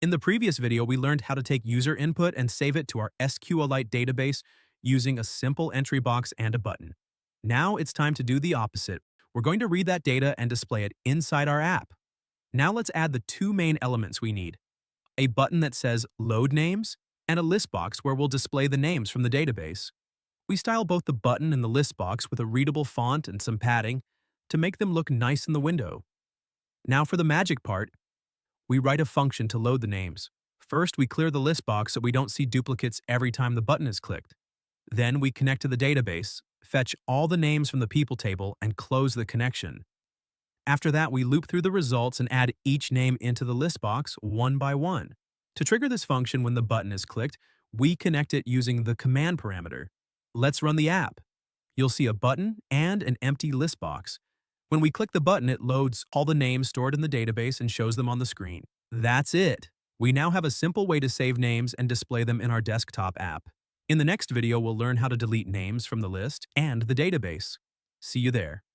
In the previous video, we learned how to take user input and save it to our SQLite database using a simple entry box and a button. Now it's time to do the opposite. We're going to read that data and display it inside our app. Now let's add the two main elements we need: a button that says Load Names and a list box where we'll display the names from the database. We style both the button and the list box with a readable font and some padding to make them look nice in the window. Now for the magic part, we write a function to load the names. First, we clear the list box so we don't see duplicates every time the button is clicked. Then we connect to the database, fetch all the names from the people table, and close the connection. After that, we loop through the results and add each name into the list box one by one. To trigger this function when the button is clicked, we connect it using the command parameter. Let's run the app. You'll see a button and an empty list box. When we click the button, it loads all the names stored in the database and shows them on the screen. That's it. We now have a simple way to save names and display them in our desktop app. In the next video, we'll learn how to delete names from the list and the database. See you there.